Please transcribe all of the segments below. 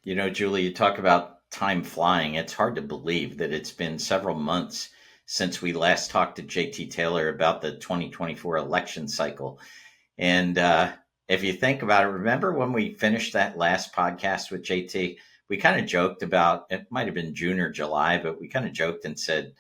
You know, Julie, you talk about time flying. It's hard to believe that it's been several months since we last talked to JT Taylor about the 2024 election cycle. And if you think about it, remember when we finished that last podcast with JT, we kind of joked about, it might have been June or July, but we kind of joked and said,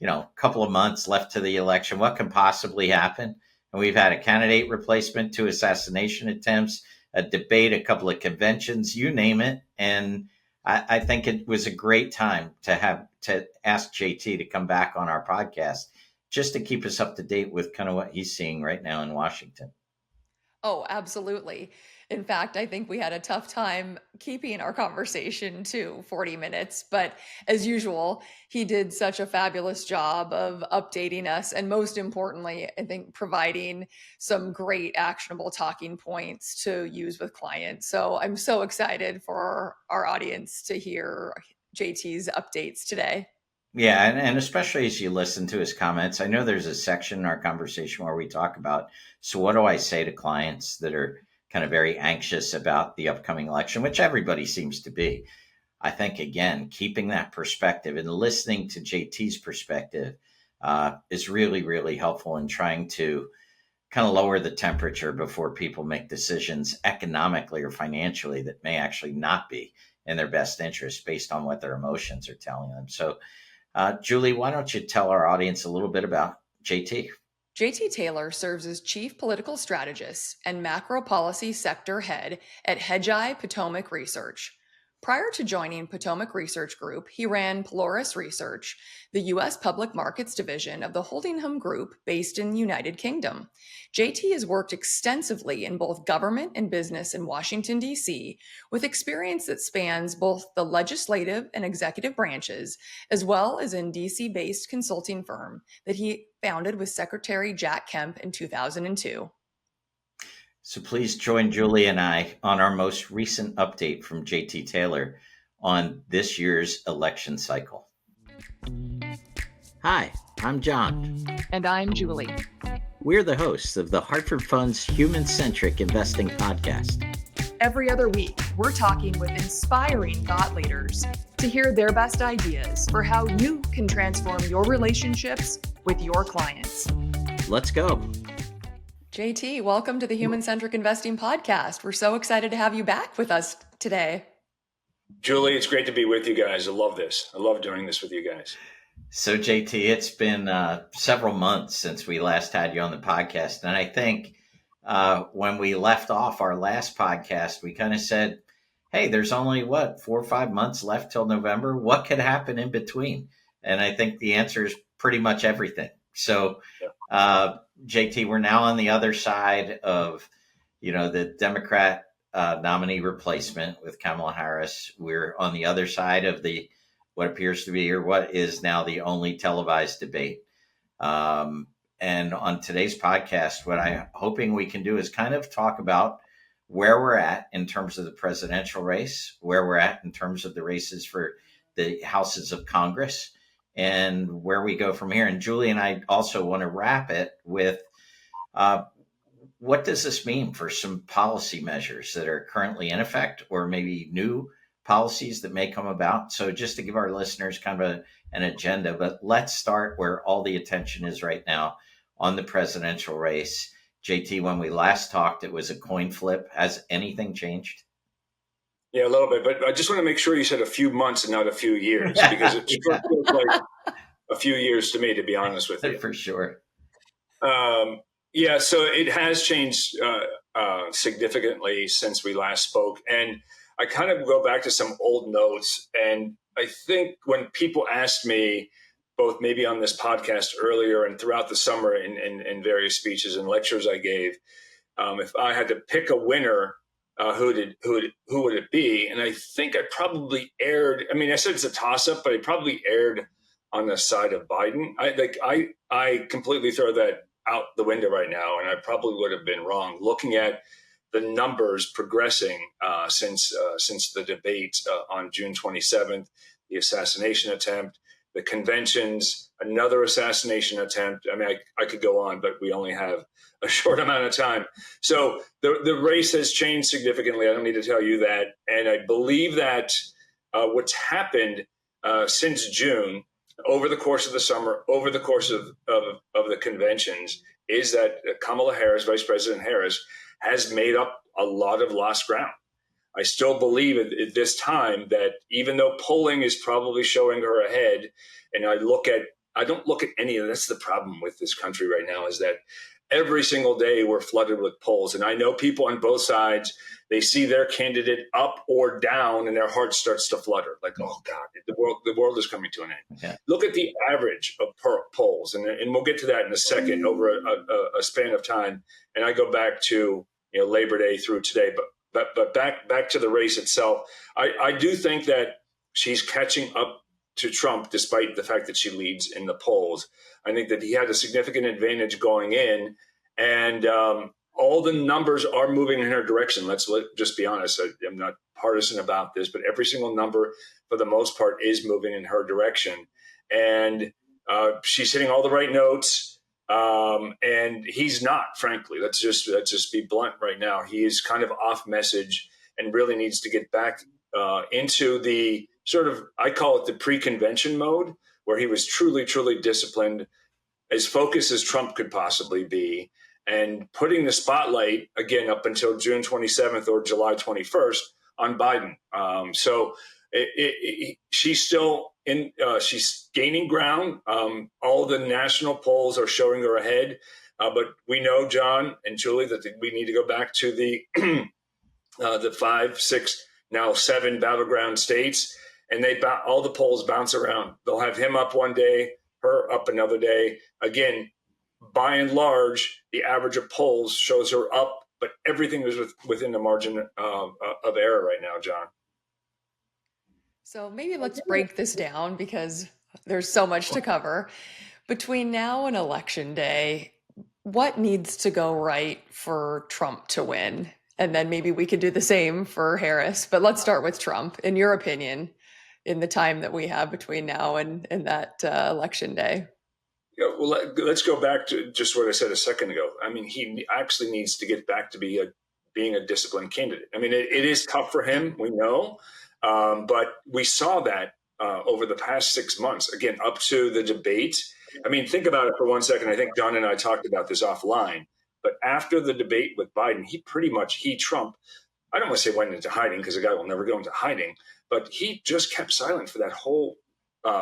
a couple of months left to the election. What can possibly happen? And we've had a candidate replacement, 2 assassination attempts, a debate, a couple of conventions, you name it. And I think it was a great time to ask JT to come back on our podcast just to keep us up to date with kind of what he's seeing right now in Washington. Oh, absolutely. In fact, I think we had a tough time keeping our conversation to 40 minutes, but as usual, he did such a fabulous job of updating us. And most importantly, I think providing some great actionable talking points to use with clients. So I'm so excited for our audience to hear JT's updates today. Yeah, and especially as you listen to his comments, I know there's a section in our conversation where we talk about, so what do I say to clients that are kind of very anxious about the upcoming election, which everybody seems to be. I think, again, keeping that perspective and listening to JT's perspective is really, really helpful in trying to kind of lower the temperature before people make decisions economically or financially that may actually not be in their best interest based on what their emotions are telling them. So, Julie, why don't you tell our audience a little bit about JT? JT Taylor serves as Chief Political Strategist and Macro Policy Sector Head at Hedgeye Potomac Research. Prior to joining Potomac Research Group, he ran Polaris Research, the U.S. Public Markets division of the Holdingham Group based in the United Kingdom. JT has worked extensively in both government and business in Washington, D.C., with experience that spans both the legislative and executive branches, as well as in D.C.-based consulting firm that he founded with Secretary Jack Kemp in 2002. So please join Julie and I on our most recent update from JT Taylor on this year's election cycle. Hi, I'm John. And I'm Julie. We're the hosts of the Hartford Fund's Human-Centric Investing Podcast. Every other week, we're talking with inspiring thought leaders to hear their best ideas for how you can transform your relationships with your clients. Let's go. JT, welcome to the Human-Centric Investing Podcast. We're so excited to have you back with us today. Julie, it's great to be with you guys. I love this. I love doing this with you guys. So, JT, it's been several months since we last had you on the podcast. And I think when we left off our last podcast, we kind of said, hey, there's only, 4 or 5 months left till November? What could happen in between? And I think the answer is pretty much everything. So, JT, we're now on the other side of, the Democrat nominee replacement with Kamala Harris. We're on the other side of what appears to be, or what is now, the only televised debate. And on today's podcast, what I'm hoping we can do is kind of talk about where we're at in terms of the presidential race, where we're at in terms of the races for the houses of Congress, and where we go from here. And Julie and I also want to wrap it with what does this mean for some policy measures that are currently in effect, or maybe new policies that may come about. So just to give our listeners kind of an agenda, but let's start where all the attention is right now on the presidential race. JT, when we last talked, it was a coin flip. Has anything changed? Yeah, a little bit, but I just want to make sure you said a few months and not a few years, because it feels like a few years to me, to be honest with you. For sure. So it has changed significantly since we last spoke. And I kind of go back to some old notes. And I think when people asked me, both maybe on this podcast earlier and throughout the summer in various speeches and lectures I gave, if I had to pick a winner, who would it be? And I think I probably erred. I mean, I said it's a toss-up, but I probably erred on the side of Biden. I completely throw that out the window right now, and I probably would have been wrong. Looking at the numbers progressing since the debate on June 27th, the assassination attempt, the conventions, another assassination attempt. I mean, I could go on, but we only have a short amount of time. So the race has changed significantly. I don't need to tell you that. And I believe that what's happened since June, over the course of the summer, over the course of the conventions, is that Kamala Harris, Vice President Harris, has made up a lot of lost ground. I still believe at this time that even though polling is probably showing her ahead, and I don't look at any of that's the problem with this country right now, is that every single day we're flooded with polls. And I know people on both sides, they see their candidate up or down and their heart starts to flutter. Like, oh God, the world is coming to an end. Yeah. Look at the average of polls. And we'll get to that in a second over a span of time. And I go back to Labor Day through today. But back to the race itself, I do think that she's catching up to Trump, despite the fact that she leads in the polls. I think that he had a significant advantage going in, and all the numbers are moving in her direction. Let's just be honest. I'm not partisan about this, but every single number, for the most part, is moving in her direction. And she's hitting all the right notes. And he's not, frankly. Let's just be blunt right now. He is kind of off message and really needs to get back into the sort of, I call it the pre-convention mode, where he was truly, truly disciplined, as focused as Trump could possibly be, and putting the spotlight, again, up until June 27th or July 21st on Biden. So she's still in, she's gaining ground. All the national polls are showing her ahead. But we know, John and Julie, that we need to go back to the 5, 6, now 7 battleground states. And all the polls bounce around. They'll have him up one day, her up another day. Again, by and large, the average of polls shows her up, but everything is within the margin of error right now, John. So maybe let's break this down, because there's so much to cover. Between now and Election Day, what needs to go right for Trump to win? And then maybe we could do the same for Harris. But let's start with Trump. In your opinion, in the time that we have between now and that Election Day? Yeah, well, let's go back to just what I said a second ago. I mean, he actually needs to get back to being a disciplined candidate. I mean, it is tough for him, we know, but we saw that over the past 6 months, again, up to the debate. I mean, think about it for 1 second. I think John and I talked about this offline, but after the debate with Biden, Trump, I don't want to say went into hiding, because a guy will never go into hiding, but he just kept silent for that whole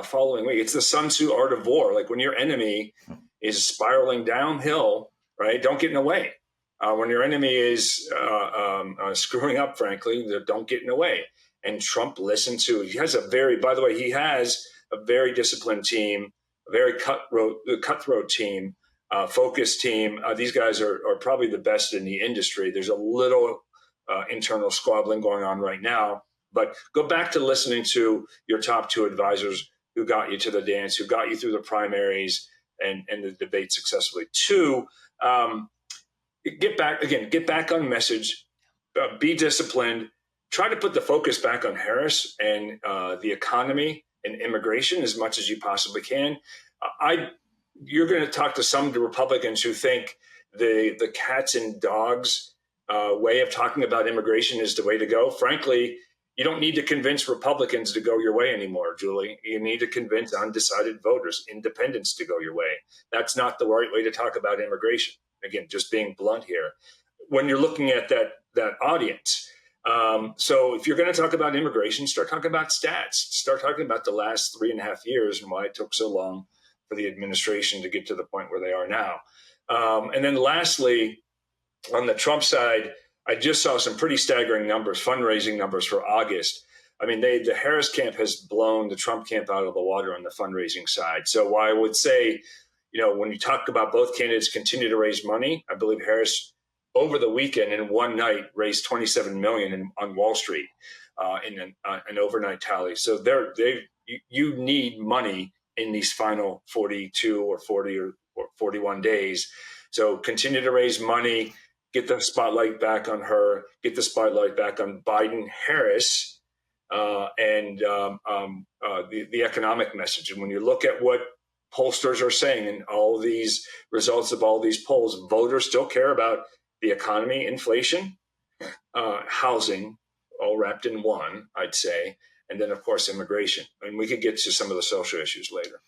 following week. It's the Sun Tzu art of war. Like, when your enemy is spiraling downhill, right? Don't get in the way. When your enemy is screwing up, frankly, don't get in the way. And Trump listened to. He has a very disciplined team, a very cutthroat team, focused team. These guys are probably the best in the industry. There's a little internal squabbling going on right now. But go back to listening to your top 2 advisors who got you to the dance, who got you through the primaries and the debate successfully. 2, get back on message, be disciplined, try to put the focus back on Harris and the economy and immigration as much as you possibly can. You're going to talk to some Republicans who think the cats and dogs way of talking about immigration is the way to go. Frankly, you don't need to convince Republicans to go your way anymore, Julie. You need to convince undecided voters, independents, to go your way. That's not the right way to talk about immigration. Again, just being blunt here. When you're looking at that audience. So if you're going to talk about immigration, start talking about stats. Start talking about the last 3.5 years and why it took so long for the administration to get to the point where they are now. And then lastly, on the Trump side, I just saw some pretty staggering numbers, fundraising numbers for August. I mean, the Harris camp has blown the Trump camp out of the water on the fundraising side. So while I would say, when you talk about both candidates continue to raise money, I believe Harris over the weekend in one night raised $27 million on Wall Street in an overnight tally. So you need money in these final 42 or 40 or 41 days. So continue to raise money. Get the spotlight back on her, get the spotlight back on Biden. Harris the economic message. And when you look at what pollsters are saying and all these results of all these polls, voters still care about the economy, inflation, housing, all wrapped in one, I'd say, and then, of course, immigration. And we could get to some of the social issues later.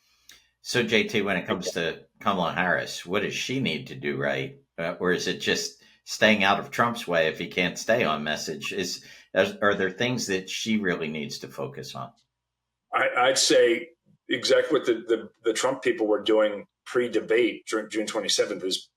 So, JT, when it comes to Kamala Harris, what does she need to do right? Or is it just staying out of Trump's way if he can't stay on message? Are there things that she really needs to focus on? I'd say exactly what the Trump people were doing pre-debate June 27th is,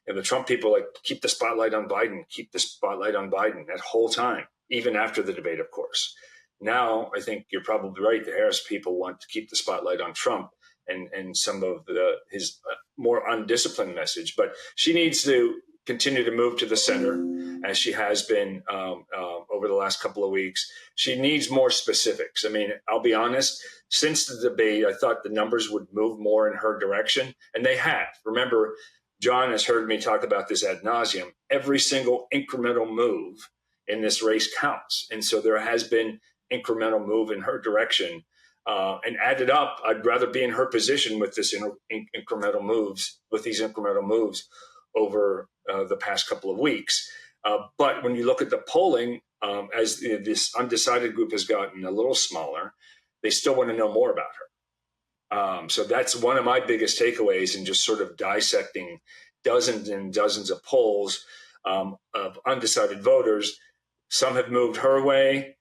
the Trump people like keep the spotlight on Biden, that whole time, even after the debate, of course. Now, I think you're probably right. The Harris people want to keep the spotlight on Trump and some of his more undisciplined message. But she needs to continue to move to the center, as she has been over the last couple of weeks. She needs more specifics. I mean, I'll be honest, since the debate, I thought the numbers would move more in her direction, and they have. Remember, John has heard me talk about this ad nauseum. Every single incremental move in this race counts. And so there has been incremental move in her direction. And added up, I'd rather be in her position with this incremental moves, with these incremental moves over the past couple of weeks. But when you look at the polling, as this undecided group has gotten a little smaller, they still want to know more about her. So that's one of my biggest takeaways in just sort of dissecting dozens and dozens of polls of undecided voters. Some have moved her way.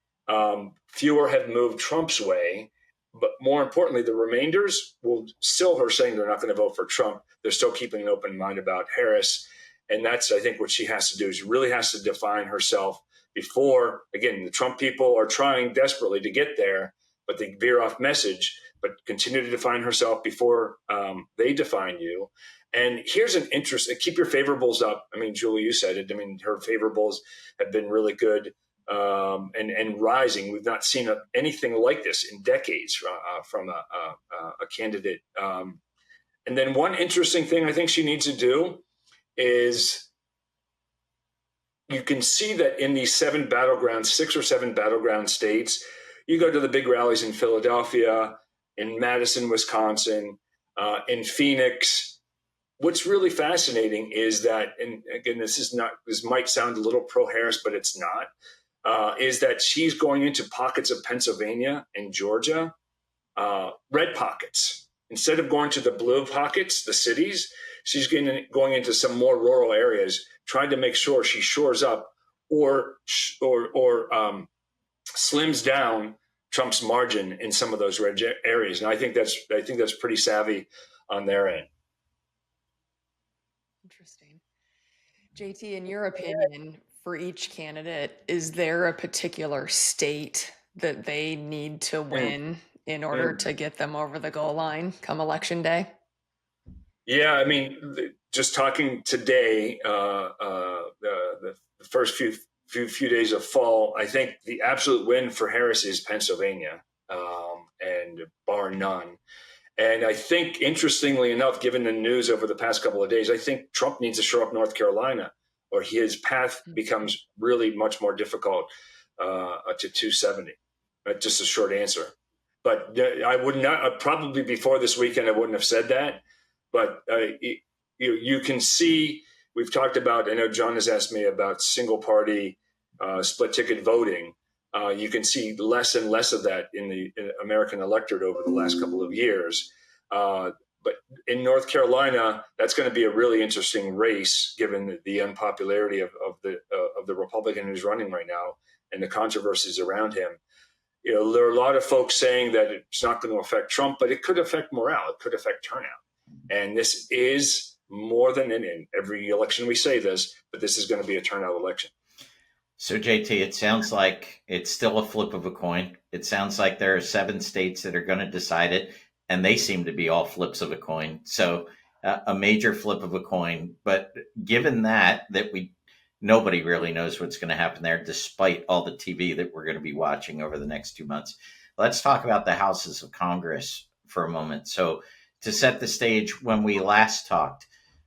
Fewer have moved Trump's way. But more importantly, the remainders will still are saying they're not going to vote for Trump. They're still keeping an open mind about Harris. And that's, I think, what she has to do. She really has to define herself before, again, the Trump people are trying desperately to get there, but they veer off message, but continue to define herself before they define you. And here's an interest, keep your favorables up. I mean, Julie, you said it. I mean, her favorables have been really good and rising. We've not seen anything like this in decades from a candidate. And then one interesting thing I think she needs to do is, you can see that in these 6 or 7 battleground states, you go to the big rallies in Philadelphia, in Madison, Wisconsin, in Phoenix. What's really fascinating is that, and again, this might sound a little pro-Harris, but it's not, is that she's going into pockets of Pennsylvania and Georgia, red pockets. Instead of going to the blue pockets, the cities, she's going into some more rural areas, trying to make sure she shores up or slims down Trump's margin in some of those red areas. And I think that's pretty savvy on their end. Interesting. JT, in your opinion, for each candidate, is there a particular state that they need to win in order to get them over the goal line come election day? Yeah, I mean, just talking today, the first few days of fall, I think the absolute win for Harris is Pennsylvania, and bar none. And I think, interestingly enough, given the news over the past couple of days, I think Trump needs to show up North Carolina, or his path becomes really much more difficult to 270. Just a short answer. But I would not, probably before this weekend, I wouldn't have said that. But you can see, we've talked about, I know John has asked me about single party split ticket voting. You can see less and less of that in the American electorate over the last couple of years. But in North Carolina, that's going to be a really interesting race, given the unpopularity of the Republican who's running right now and the controversies around him. There are a lot of folks saying that it's not going to affect Trump, but it could affect morale. It could affect turnout. And this is more than in every election we say this, but this is going to be a turnout election. So, JT, it sounds like it's still a flip of a coin. It sounds like there are 7 states that are going to decide it, and they seem to be all flips of a coin. So, a major flip of a coin. But given that nobody really knows what's going to happen there, despite all the TV that we're going to be watching over the next 2 months. Let's talk about the houses of Congress for a moment. So, to set the stage, when we last talked,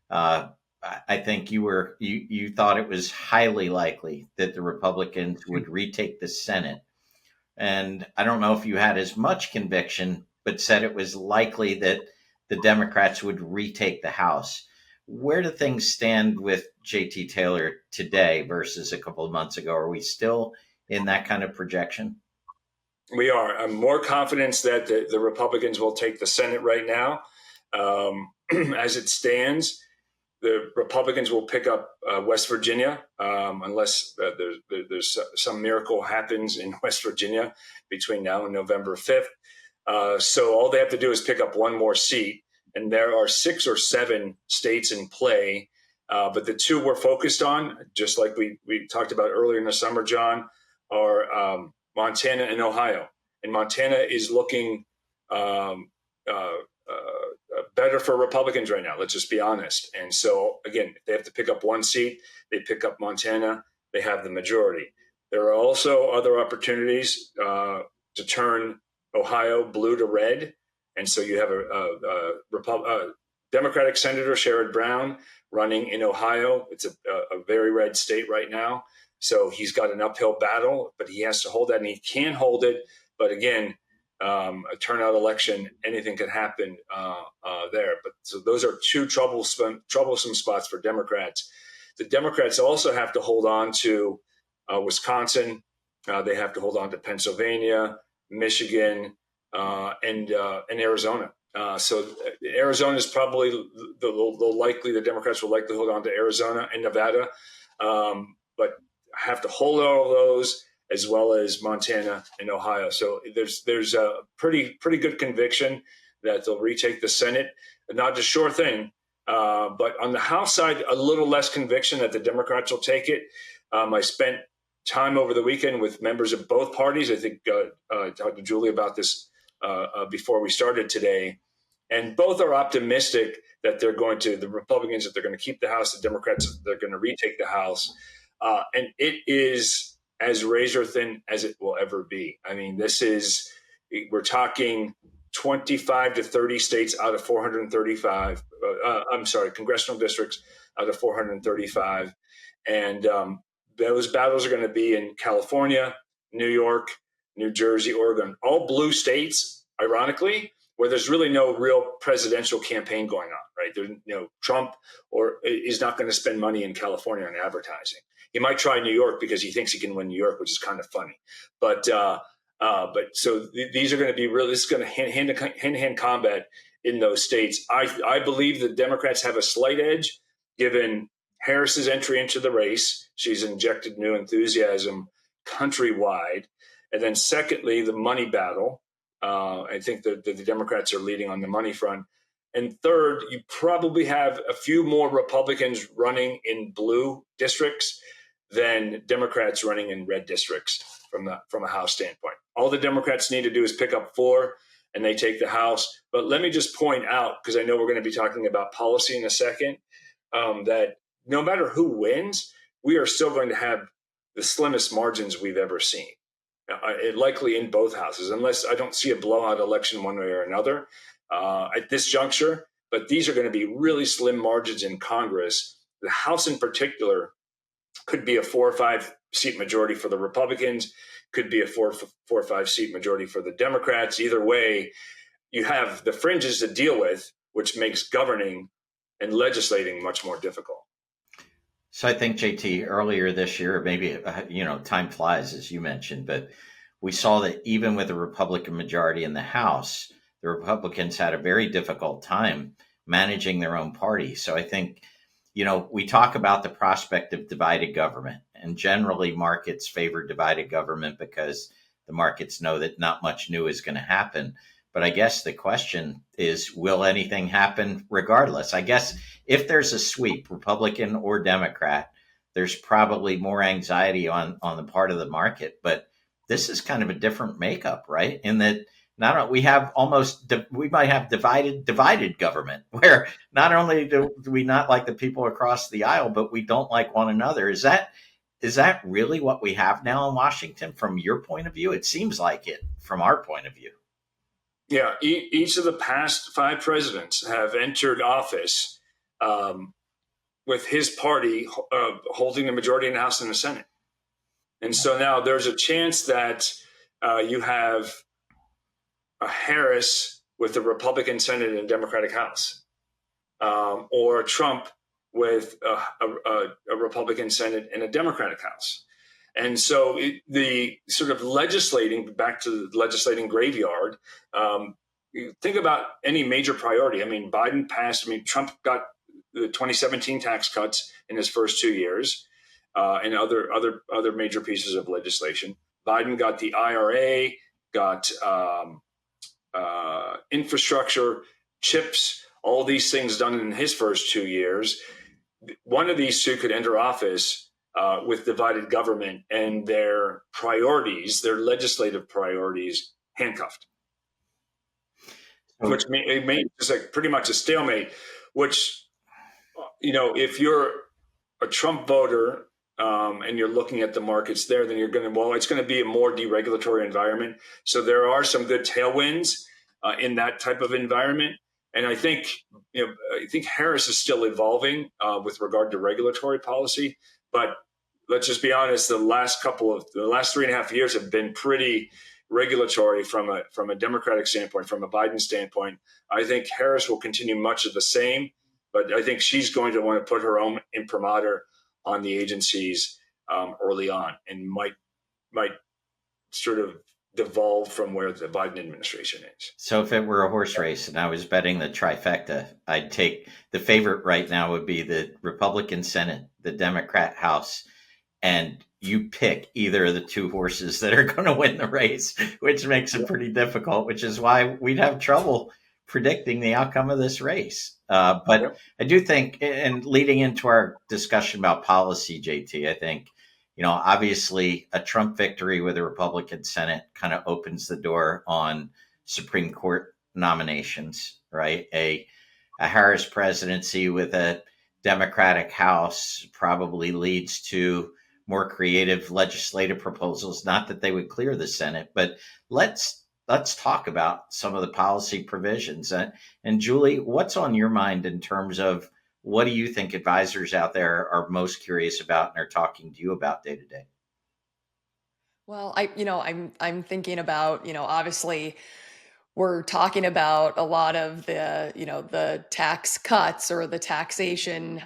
I think you thought it was highly likely that the Republicans would retake the Senate. And I don't know if you had as much conviction, but said it was likely that the Democrats would retake the House. Where do things stand with JT Taylor today versus a couple of months ago? Are we still in that kind of projection? We are. I'm more confident that the Republicans will take the Senate right now. As it stands, the Republicans will pick up West Virginia unless there's some miracle happens in West Virginia between now and November 5th. So all they have to do is pick up one more seat. And there are 6 or 7 states in play. But the 2 we're focused on, just like we talked about earlier in the summer, John, are Montana and Ohio. And Montana is looking better for Republicans right now. Let's just be honest. And so, again, if they have to pick up one seat, they pick up Montana, they have the majority. There are also other opportunities to turn Ohio blue to red. And so you have a Democratic Senator, Sherrod Brown, running in Ohio. It's a very red state right now. So he's got an uphill battle, but he has to hold that, and he can hold it. But again, a turnout election, anything could happen there. But so those are 2 troublesome spots for Democrats. The Democrats also have to hold on to Wisconsin. They have to hold on to Pennsylvania, Michigan, and Arizona. So Arizona is probably the Democrats will likely hold on to Arizona and Nevada, but have to hold all of those, as well as Montana and Ohio. So there's a pretty good conviction that they'll retake the Senate. Not a sure thing, but on the House side, a little less conviction that the Democrats will take it. I spent time over the weekend with members of both parties. I think I talked to Julie about this before we started today. And both are optimistic that the Republicans, that they're going to keep the House, the Democrats, they're going to retake the House. And it is as razor thin as it will ever be. I mean, we're talking 25 to 30 states out of 435. Congressional districts out of 435. And those battles are going to be in California, New York, New Jersey, Oregon, all blue states, ironically, where there's really no real presidential campaign going on, right? Trump is not going to spend money in California on advertising. He might try New York because he thinks he can win New York, which is kind of funny. But so these are going to be really, this is going to hand-to-hand combat in those states. I believe the Democrats have a slight edge given Harris's entry into the race. She's injected new enthusiasm countrywide. And then secondly, the money battle. I think that the Democrats are leading on the money front. And third, you probably have a few more Republicans running in blue districts than Democrats running in red districts from a House standpoint. All the Democrats need to do is pick up 4 and they take the House. But let me just point out, because I know we're going to be talking about policy in a second, that no matter who wins, we are still going to have the slimmest margins we've ever seen. Likely in both houses, unless I don't see a blowout election one way or another at this juncture. But these are going to be really slim margins in Congress. The House in particular could be a 4 or 5 seat majority for the Republicans, could be a 4 or 5 seat majority for the Democrats. Either way, you have the fringes to deal with, which makes governing and legislating much more difficult. So I think, JT, earlier this year, maybe, time flies, as you mentioned, but we saw that even with a Republican majority in the House, the Republicans had a very difficult time managing their own party. So I think, we talk about the prospect of divided government, and generally markets favor divided government because the markets know that not much new is going to happen. But I guess the question is, will anything happen regardless? I guess if there's a sweep, Republican or Democrat, there's probably more anxiety on the part of the market. But this is kind of a different makeup, right? In that we might have divided government, where not only do we not like the people across the aisle, but we don't like one another. Is that really what we have now in Washington from your point of view? It seems like it from our point of view. Yeah, each of the past 5 presidents have entered office with his party holding the majority in the House and the Senate. And so now there's a chance that you have a Harris with a Republican Senate and a Democratic House, or Trump with a Republican Senate and a Democratic House. And so the sort of legislating, back to the legislating graveyard, you think about any major priority. I mean, Trump got the 2017 tax cuts in his first 2 years, and other major pieces of legislation. Biden got the IRA, got infrastructure, chips, all these things done in his first 2 years. One of these two could enter office with divided government and their priorities, their legislative priorities, handcuffed. Which it made just like pretty much a stalemate, which, if you're a Trump voter and you're looking at the markets there, then it's going to be a more deregulatory environment. So there are some good tailwinds in that type of environment. And I think Harris is still evolving with regard to regulatory policy. But let's just be honest, the last 3.5 years have been pretty regulatory from a Democratic standpoint, from a Biden standpoint. I think Harris will continue much of the same, but I think she's going to want to put her own imprimatur on the agencies early on, and might sort of devolve from where the Biden administration is. So if it were a horse race and I was betting the trifecta, I'd take the favorite right now would be the Republican Senate, the Democrat House, and you pick either of the two horses that are going to win the race, which makes it pretty difficult, which is why we'd have trouble predicting the outcome of this race. But I do think, and leading into our discussion about policy, JT, I think, obviously a Trump victory with a Republican Senate kind of opens the door on Supreme Court nominations, right? A Harris presidency with a Democratic House probably leads to more creative legislative proposals. Not that they would clear the Senate, but let's talk about some of the policy provisions. And Julie, what's on your mind in terms of what do you think advisors out there are most curious about and are talking to you about day to day? Well, I'm thinking about, obviously we're talking about a lot of the tax cuts or the taxation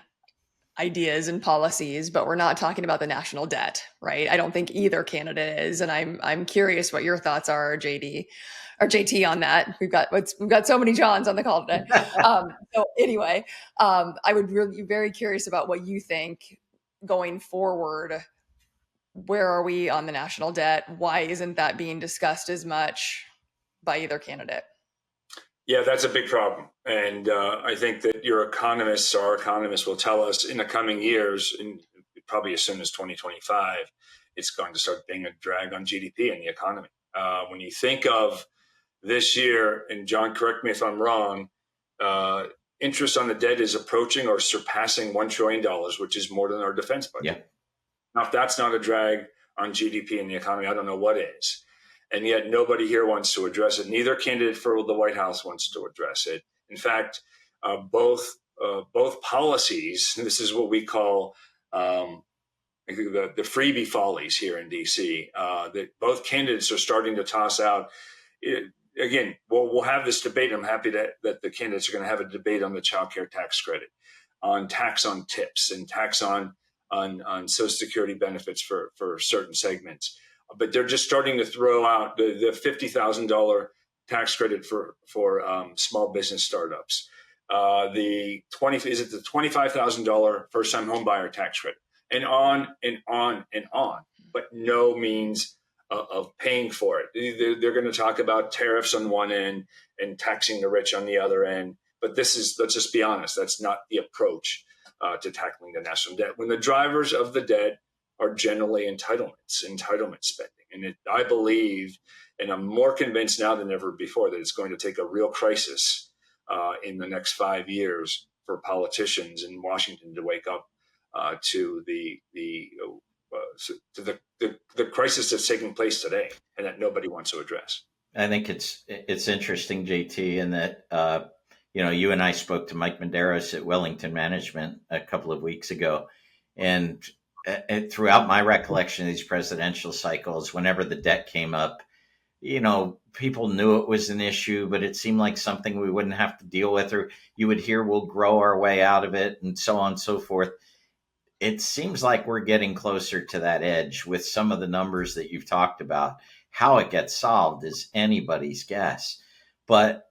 ideas and policies, but we're not talking about the national debt, right? I don't think either candidate is, and I'm curious what your thoughts are, JD or JT, on that. We've got so many Johns on the call today. So anyway, I would really be very curious about what you think going forward. Where are we on the national debt? Why isn't that being discussed as much by either candidate? Yeah, that's a big problem. And I think that our economists will tell us in the coming years, and probably as soon as 2025, it's going to start being a drag on GDP and the economy. When you think of this year, and John, correct me if I'm wrong, interest on the debt is approaching or surpassing $1 trillion, which is more than our defense budget. Yeah. Now, if that's not a drag on GDP and the economy, I don't know what is. And yet nobody here wants to address it. Neither candidate for the White House wants to address it. In fact, both policies, and this is what we call the freebie follies here in D.C., that both candidates are starting to toss out. Again, we'll have this debate. I'm happy that the candidates are going to have a debate on the child care tax credit, on tax on tips, and tax on Social Security benefits for certain segments. But they're just starting to throw out the $50,000 tax credit for small business startups. The $25,000 first-time home buyer tax credit, and on and on and on. But no means of paying for it. They're going to talk about tariffs on one end and taxing the rich on the other end. But let's just be honest, that's not the approach to tackling the national debt. When the drivers of the debt are generally entitlement spending. And I believe, and I'm more convinced now than ever before, that it's going to take a real crisis in the next 5 years for politicians in Washington to wake up to the crisis that's taking place today and that nobody wants to address. I think it's interesting, JT, in that you and I spoke to Mike Medeiros at Wellington Management a couple of weeks ago, and throughout my recollection of these presidential cycles, whenever the debt came up, people knew it was an issue, but it seemed like something we wouldn't have to deal with, or you would hear we'll grow our way out of it and so on and so forth. It seems like we're getting closer to that edge with some of the numbers that you've talked about. How it gets solved is anybody's guess. But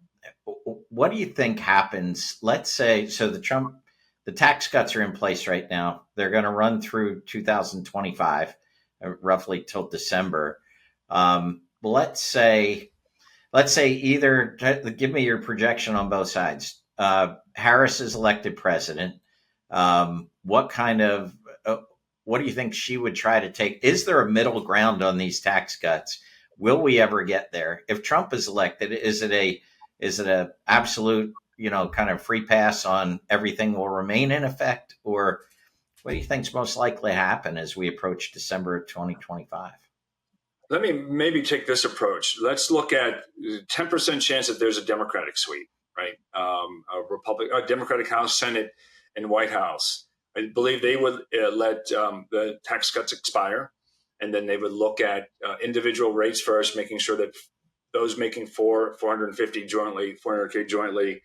what do you think happens? Let's say, so the tax cuts are in place right now. They're going to run through 2025, roughly till December. Let's say either, give me your projection on both sides. Harris is elected president. What do you think she would try to take? Is there a middle ground on these tax cuts? Will we ever get there? If Trump is elected, is it a absolute, kind of free pass on everything will remain in effect? Or what do you think is most likely to happen as we approach December of 2025? Let me maybe take this approach. Let's look at 10% chance that there's a Democratic sweep, right? A Democratic House, Senate, and White House. I believe they would let the tax cuts expire, and then they would look at individual rates first, making sure that those making 450 jointly, 400K jointly,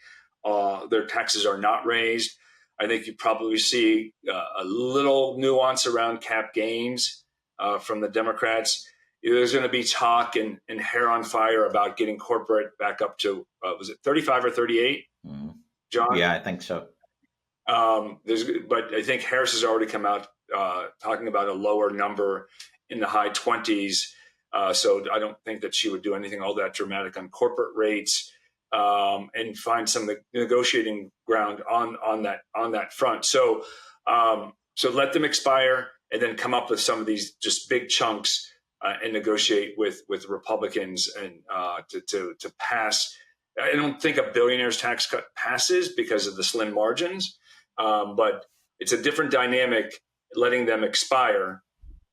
their taxes are not raised. I think you probably see a little nuance around cap gains from the Democrats. There's going to be talk and hair on fire about getting corporate back up to, was it 35 or 38, John? Yeah, I think so. But I think Harris has already come out talking about a lower number in the high 20s. So I don't think that she would do anything all that dramatic on corporate rates, and find some negotiating ground on that front. So let them expire and then come up with some of these just big chunks and negotiate with Republicans and to pass. I don't think a billionaire's tax cut passes because of the slim margins, but it's a different dynamic letting them expire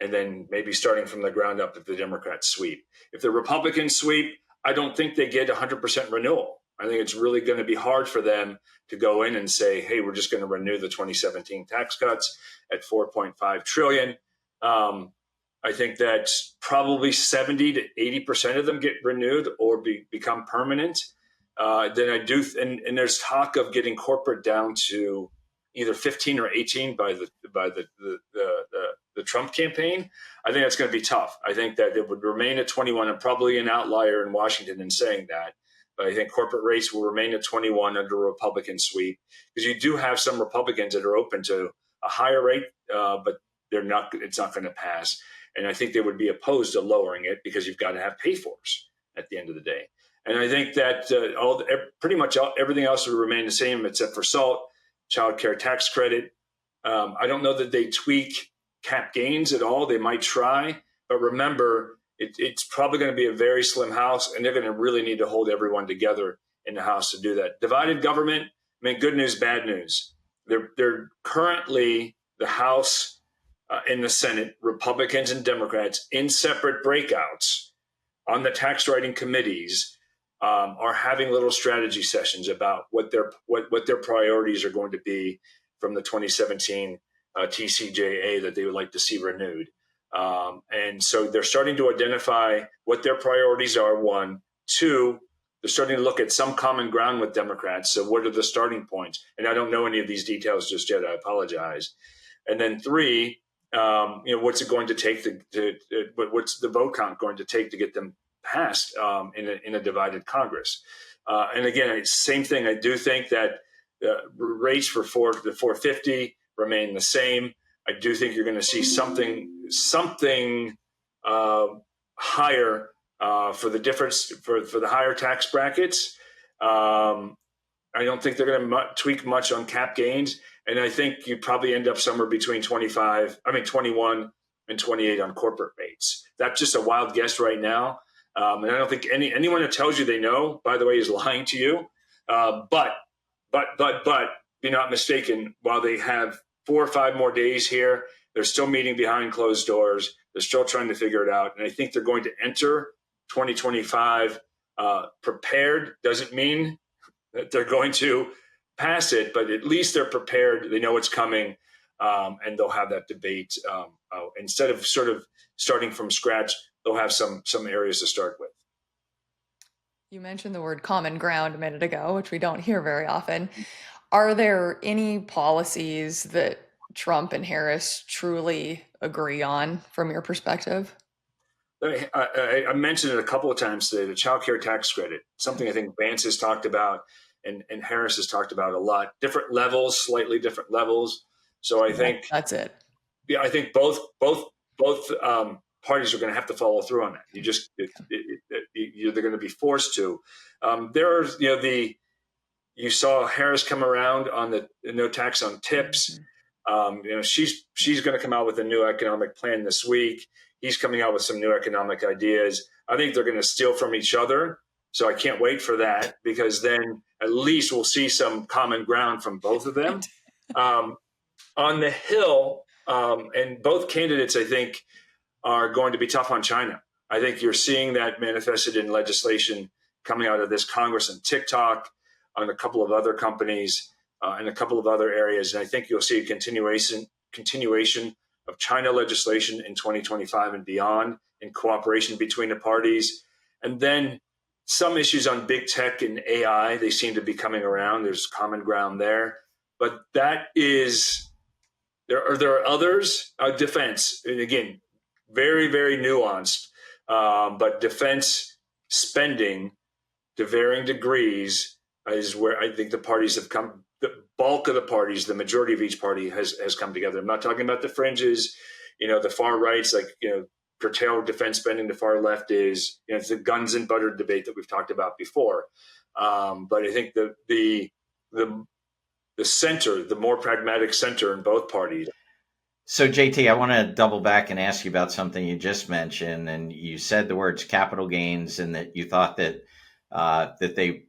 and then maybe starting from the ground up if the Democrats sweep. If the Republicans sweep, I don't think they get 100% renewal. I think it's really going to be hard for them to go in and say, hey, we're just going to renew the 2017 tax cuts at $4.5 trillion. I think that probably 70 to 80% of them get renewed or become permanent. Then I do, and there's talk of getting corporate down to either 15 or 18 by the Trump campaign. I think that's going to be tough. I think that it would remain at 21. I'm probably an outlier in Washington in saying that, but I think corporate rates will remain at 21 under a Republican sweep, because you do have some Republicans that are open to a higher rate, but it's not going to pass. And I think they would be opposed to lowering it because you've got to have pay-fors at the end of the day. And I think that pretty much everything else will remain the same except for SALT, child care tax credit. I don't know that they tweak cap gains at all. They might try, but remember, it's probably going to be a very slim House, and they're going to really need to hold everyone together in the House to do that. Divided government, I mean, good news, bad news. They're currently the House and the Senate, Republicans and Democrats, in separate breakouts on the tax writing committees, are having little strategy sessions about what their priorities are going to be from the 2017 TCJA that they would like to see renewed. And so they're starting to identify what their priorities are, one. Two, they're starting to look at some common ground with Democrats. So what are the starting points? And I don't know any of these details just yet. I apologize. And then three, what's it going to take what's the vote count going to take to get them passed in a divided Congress? And again, same thing. I do think that rates for the 450 remain the same. I do think you're going to see something higher for the difference for the higher tax brackets. I don't think they're going to tweak much on cap gains. And I think you probably end up somewhere between 21 and 28 on corporate rates. That's just a wild guess right now. And I don't think anyone that tells you they know, by the way, is lying to you. But be not mistaken, while they have 4 or 5 more days here, they're still meeting behind closed doors. They're still trying to figure it out. And I think they're going to enter 2025 prepared. Doesn't mean that they're going to pass it, but at least they're prepared. They know it's coming, and they'll have that debate. Instead of sort of starting from scratch, they'll have some areas to start with. You mentioned the word common ground a minute ago, which we don't hear very often. Are there any policies that Trump and Harris truly agree on from your perspective? I mentioned it a couple of times today, the child care tax credit, something I think Vance has talked about and Harris has talked about a lot. Different levels, slightly different levels. So I think, That's it. yeah, I think both parties are going to have to follow through on that. They're going to be forced to. There's, you saw Harris come around on the no tax on tips. She's going to come out with a new economic plan this week. He's coming out with some new economic ideas. I think they're going to steal from each other. So I can't wait for that, because then at least we'll see some common ground from both of them. On the Hill, and both candidates, I think, are going to be tough on China. I think you're seeing that manifested in legislation coming out of this Congress and TikTok, on a couple of other companies, and a couple of other areas. And I think you'll see a continuation of China legislation in 2025 and beyond, in cooperation between the parties. And then some issues on big tech and AI, they seem to be coming around. There's common ground there. But there are others. Defense, and again, very, very nuanced, but defense spending to varying degrees is where I think the parties have come. The bulk of the parties, the majority of each party has come together. I'm not talking about the fringes, the far right's like, curtail defense spending. The far left is, it's the guns and butter debate that we've talked about before. But I think the center, the more pragmatic center in both parties. So, JT, I want to double back and ask you about something you just mentioned. And you said the words capital gains, and that you thought that that they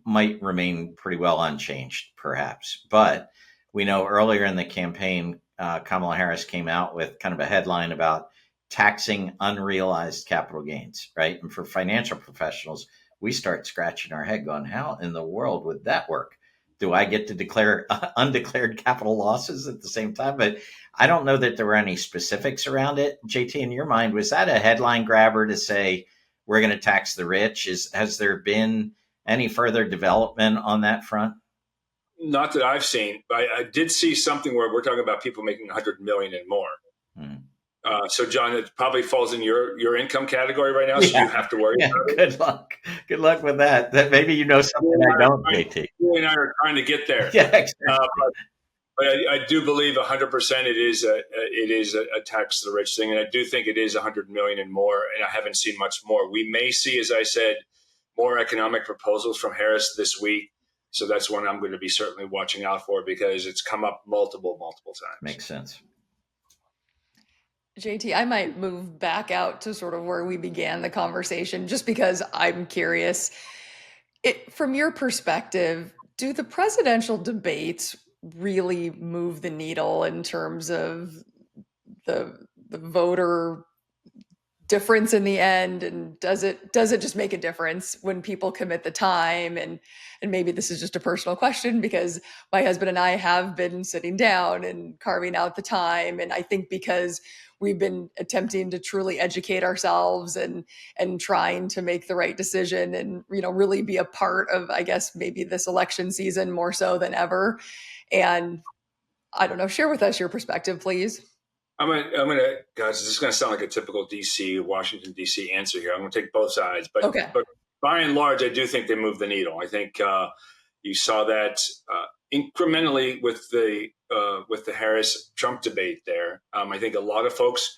might remain pretty well unchanged, perhaps. But we know earlier in the campaign, Kamala Harris came out with kind of a headline about taxing unrealized capital gains, right? And for financial professionals, we start scratching our head going, how in the world would that work? Do I get to declare undeclared capital losses at the same time? But I don't know that there were any specifics around it. JT, in your mind, was that a headline grabber to say we're going to tax the rich? Has there been any further development on that front? Not that I've seen. I did see something where we're talking about people making 100 million and more. So, John, it probably falls in your income category right now, so you have to worry about it. Good luck. Good luck with that. That maybe you know something I don't, JT. You and I are trying to get there. Yeah, exactly. But I do believe 100% it is a tax to the rich thing, and I do think it is 100 million and more, and I haven't seen much more. We may see, as I said, more economic proposals from Harris this week, so that's one I'm going to be certainly watching out for, because it's come up multiple times. Makes sense. JT, I might move back out to sort of where we began the conversation, just because I'm curious. From your perspective, do the presidential debates really move the needle in terms of the voter difference in the end? And does it just make a difference when people commit the time? And maybe this is just a personal question, because my husband and I have been sitting down and carving out the time. And I think because we've been attempting to truly educate ourselves and trying to make the right decision and, really be a part of, I guess, maybe this election season more so than ever. And I don't know, share with us your perspective, please. I'm gonna, guys, this is gonna sound like a typical Washington DC answer here. I'm gonna take both sides, but okay. But by and large, I do think they move the needle. I think you saw that incrementally with the Harris-Trump debate there. I think a lot of folks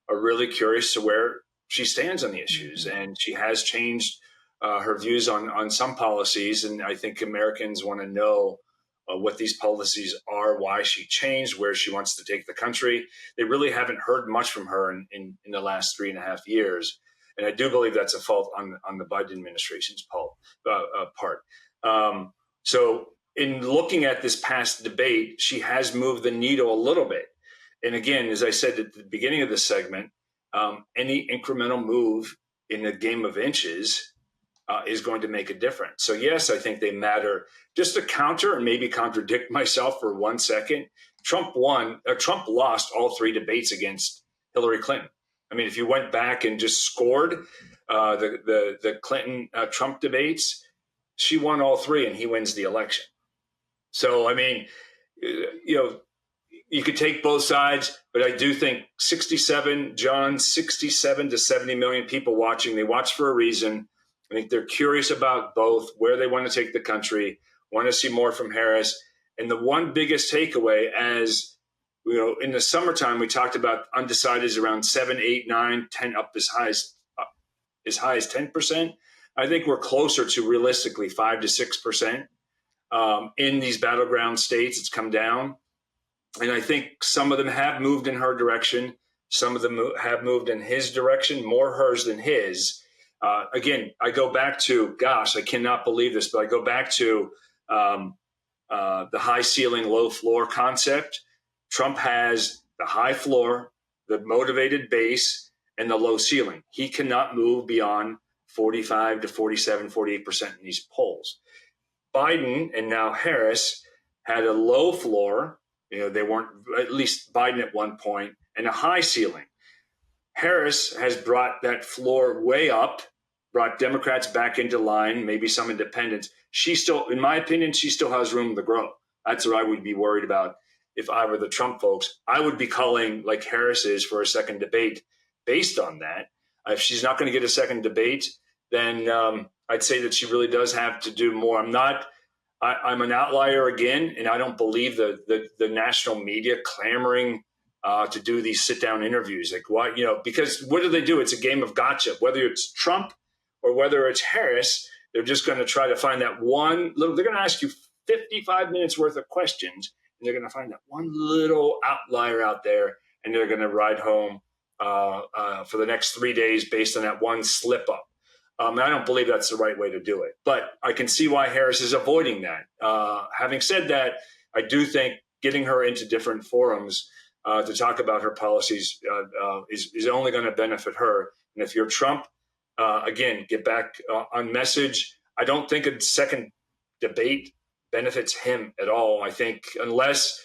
are really curious to where she stands on the issues, and she has changed her views on some policies, and I think Americans want to know what these policies are, why she changed, where she wants to take the country. They really haven't heard much from her in the last 3.5 years. And I do believe that's a fault on the Biden administration's part. So in looking at this past debate, she has moved the needle a little bit. And again, as I said at the beginning of this segment, any incremental move in the game of inches is going to make a difference. So yes, I think they matter. Just to counter and maybe contradict myself for 1 second, Trump lost all 3 debates against Hillary Clinton. I mean, if you went back and just scored, the Clinton Trump debates, she won all three, and he wins the election. So I mean, you could take both sides, but I do think 67 to 70 million people watching. They watch for a reason. I think they're curious about both, where they want to take the country, want to see more from Harris. And the one biggest takeaway, as in the summertime, we talked about undecideds around 7, 8, 9, 10, up as high as 10%. I think we're closer to realistically 5 to 6%. In these battleground states, it's come down. And I think some of them have moved in her direction. Some of them have moved in his direction, more hers than his. Again, I go back to, gosh, I cannot believe this, but I go back to the high ceiling, low floor concept. Trump has the high floor, the motivated base, and the low ceiling. He cannot move beyond 45 to 47, 48% in these polls. Biden and now Harris had a low floor. They weren't, at least Biden at one point, and a high ceiling. Harris has brought that floor way up, brought Democrats back into line, maybe some independents. She still, in my opinion, she still has room to grow. That's what I would be worried about if I were the Trump folks. I would be calling, like Harris is, for a second debate based on that. If she's not going to get a second debate, then I'd say that she really does have to do more. I'm an outlier again, and I don't believe the national media clamoring to do these sit-down interviews. Like, why? Because what do they do? It's a game of gotcha. Whether it's Trump or whether it's Harris, they're just going to try to find that one little. They're going to ask you 55 minutes worth of questions, and they're going to find that one little outlier out there, and they're going to ride home for the next 3 days based on that one slip-up. I don't believe that's the right way to do it, but I can see why Harris is avoiding that. Having said that, I do think getting her into different forums to talk about her policies is only going to benefit her. And if you're Trump, again, get back on message. I don't think a second debate benefits him at all. I think unless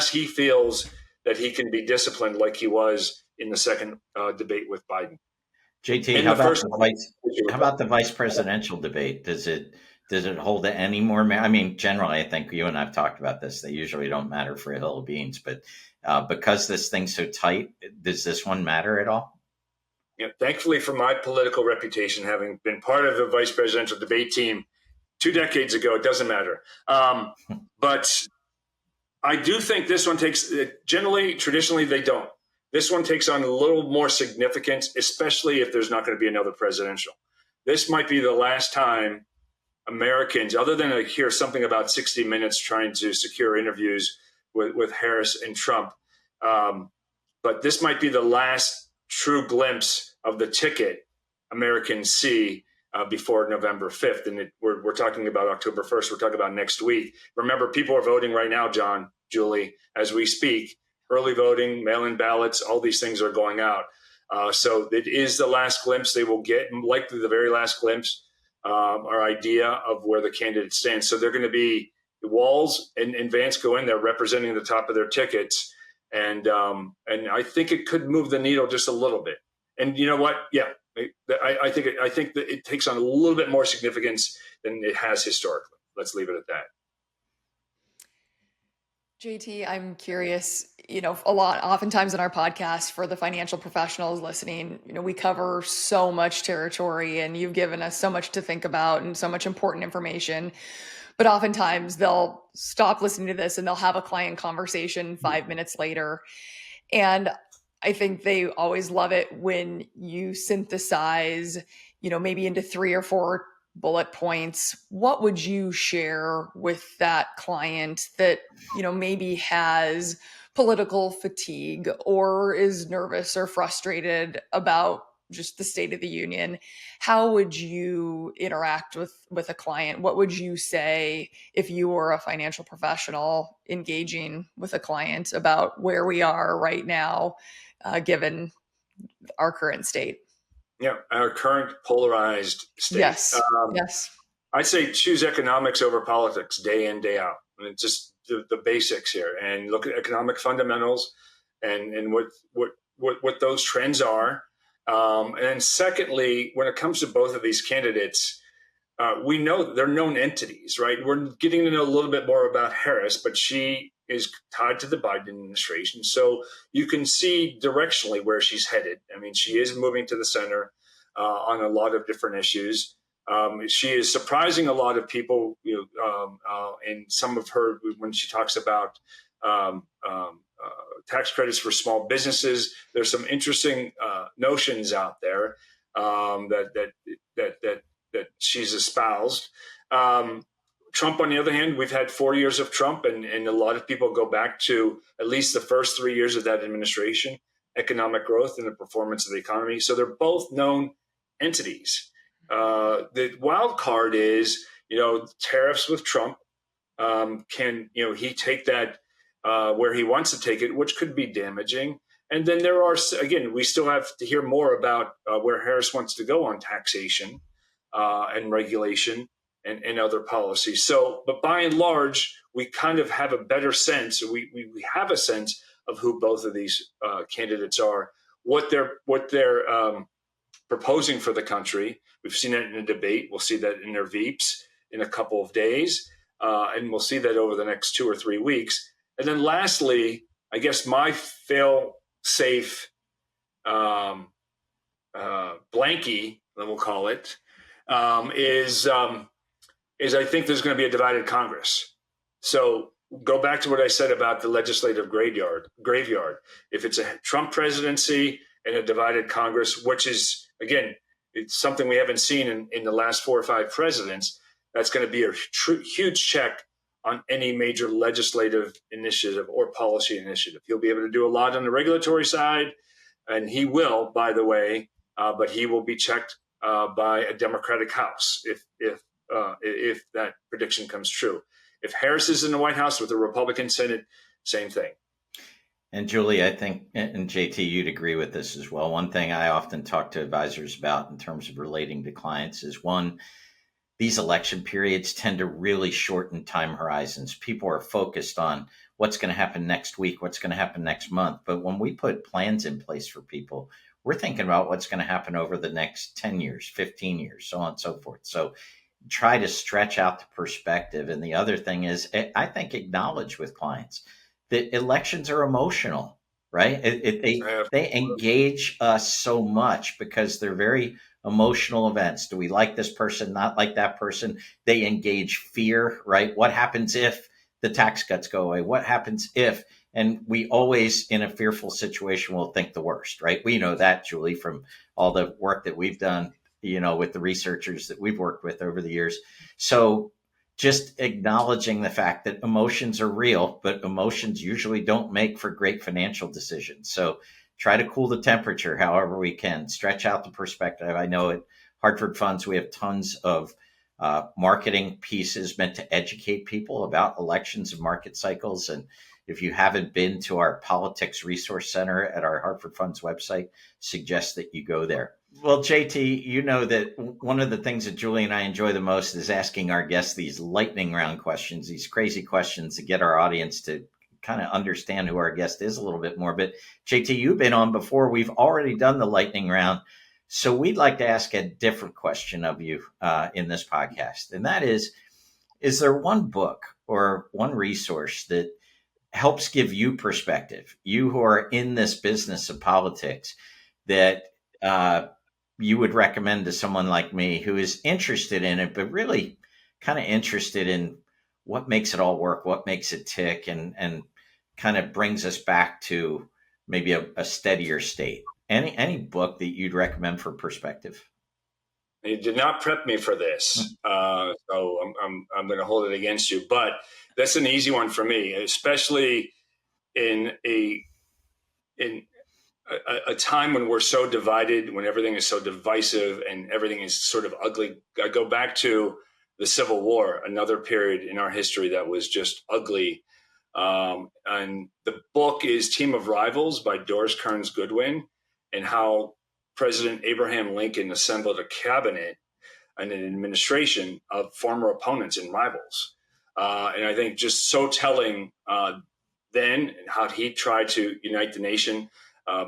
he feels that he can be disciplined like he was in the second debate with Biden. JT, how about the vice presidential debate? Does it hold any more? I mean, generally, I think you and I've talked about this. They usually don't matter for a hill of beans, but because this thing's so tight, does this one matter at all? Yeah, thankfully, for my political reputation, having been part of the vice presidential debate team 2 decades ago, it doesn't matter. But I do think this one takes. Traditionally, they don't. This one takes on a little more significance, especially if there's not going to be another presidential. This might be the last time Americans, other than I hear something about 60 Minutes trying to secure interviews with Harris and Trump, but this might be the last true glimpse of the ticket Americans see before November 5th. And we're talking about October 1st. We're talking about next week. Remember, people are voting right now, John, Julie, as we speak. Early voting, mail-in ballots, all these things are going out. So it is the last glimpse they will get, likely the very last glimpse or idea of where the candidate stands. So they're going to be Walz and Vance go in there representing the top of their tickets. And I think it could move the needle just a little bit. And you know what? Yeah, I think that it takes on a little bit more significance than it has historically. Let's leave it at that. JT, I'm curious, oftentimes in our podcast for the financial professionals listening, we cover so much territory and you've given us so much to think about and so much important information. But oftentimes they'll stop listening to this and they'll have a client conversation 5 minutes later. And I think they always love it when you synthesize, maybe into 3 or 4 bullet points. What would you share with that client that, maybe has political fatigue or is nervous or frustrated about just the State of the Union? How would you interact with a client? What would you say if you were a financial professional engaging with a client about where we are right now, given our current state? Yeah, our current polarized state. Yes. Yes. I'd say choose economics over politics day in, day out. I mean, it's just the basics here, and look at economic fundamentals and what those trends are. And then secondly, when it comes to both of these candidates, we know they're known entities, right? We're getting to know a little bit more about Harris, but she is tied to the Biden administration. So you can see directionally where she's headed. I mean, she is moving to the center on a lot of different issues. She is surprising a lot of people, and some of her, when she talks about tax credits for small businesses, there's some interesting notions out there that she's espoused. Trump, on the other hand, we've had 4 years of Trump, and a lot of people go back to at least the first 3 years of that administration, economic growth and the performance of the economy. So they're both known entities. The wild card is, tariffs with Trump. Can he take that where he wants to take it, which could be damaging? And then there are, again, we still have to hear more about where Harris wants to go on taxation and regulation and other policies. So, but by and large, we kind of have a better sense. We have a sense of who both of these candidates are, what they're proposing for the country. We've seen that in a debate. We'll see that in their VEEPs in a couple of days, and we'll see that over the next 2 or 3 weeks. And then lastly, I guess my fail-safe blankie, we'll call it, is I think there's going to be a divided Congress. So go back to what I said about the legislative graveyard. If it's a Trump presidency and a divided Congress, which is, again, it's something we haven't seen in the last 4 or 5 presidents, that's going to be a huge check on any major legislative initiative or policy initiative. He'll be able to do a lot on the regulatory side, and he will, by the way, but he will be checked by a Democratic House if that prediction comes true. If Harris is in the White House with a Republican Senate, same thing. And Julie, I think, and JT, you'd agree with this as well. One thing I often talk to advisors about in terms of relating to clients is, one, these election periods tend to really shorten time horizons. People are focused on what's going to happen next week, what's going to happen next month. But when we put plans in place for people, we're thinking about what's going to happen over the next 10 years, 15 years, so on and so forth. So try to stretch out the perspective. And the other thing is, I think, acknowledge with clients that elections are emotional, right? They engage us so much because they're very emotional events. Do we like this person, not like that person? They engage fear, right? What happens if the tax cuts go away? What happens if? And we always, in a fearful situation, will think the worst, right? We know that, Julie, from all the work that we've done, with the researchers that we've worked with over the years. So just acknowledging the fact that emotions are real, but emotions usually don't make for great financial decisions. So try to cool the temperature however we can, stretch out the perspective. I know at Hartford Funds, we have tons of marketing pieces meant to educate people about elections and market cycles. And if you haven't been to our Politics Resource Center at our Hartford Funds website, suggest that you go there. Well, JT, you know that one of the things that Julie and I enjoy the most is asking our guests these lightning round questions, these crazy questions to get our audience to kind of understand who our guest is a little bit more. But JT, you've been on before. We've already done the lightning round. So we'd like to ask a different question of you in this podcast. And that is there one book or one resource that helps give you perspective, you who are in this business of politics, that you would recommend to someone like me who is interested in it, but really kind of interested in what makes it all work, what makes it tick, and kind of brings us back to maybe a steadier state? Any book that you'd recommend for perspective? You did not prep me for this, so I'm going to hold it against you. But that's an easy one for me, especially in a time when we're so divided, when everything is so divisive and everything is sort of ugly. I go back to the Civil War, another period in our history that was just ugly. And the book is Team of Rivals by Doris Kearns Goodwin, and how President Abraham Lincoln assembled a cabinet and an administration of former opponents and rivals. And I think just so telling then, and how he tried to unite the nation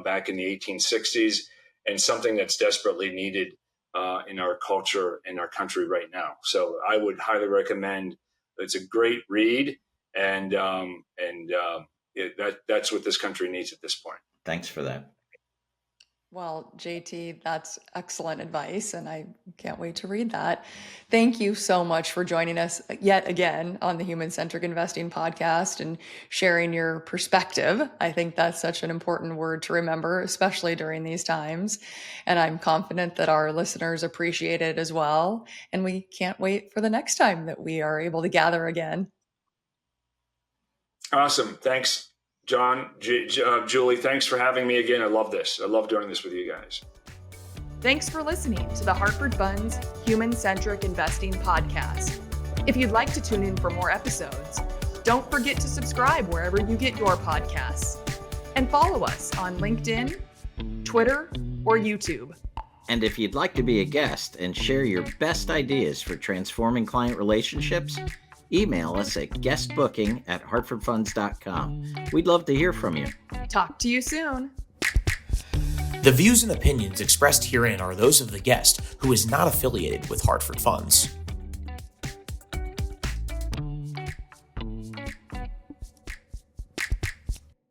back in the 1860s. and something that's desperately needed in our culture and our country right now. So I would highly recommend. It's a great read, and that's what this country needs at this point. Thanks for that. Well, JT, that's excellent advice, and I can't wait to read that. Thank you so much for joining us yet again on the Human Centric Investing podcast and sharing your perspective. I think that's such an important word to remember, especially during these times. And I'm confident that our listeners appreciate it as well. And we can't wait for the next time that we are able to gather again. Awesome. Thanks, John, Julie, thanks for having me again. I love this. I love doing this with you guys. Thanks for listening to the Hartford Funds Human Centric Investing Podcast. If you'd like to tune in for more episodes, don't forget to subscribe wherever you get your podcasts. And follow us on LinkedIn, Twitter, or YouTube. And if you'd like to be a guest and share your best ideas for transforming client relationships, email us at guestbooking@hartfordfunds.com. We'd love to hear from you. Talk to you soon. The views and opinions expressed herein are those of the guest, who is not affiliated with Hartford Funds.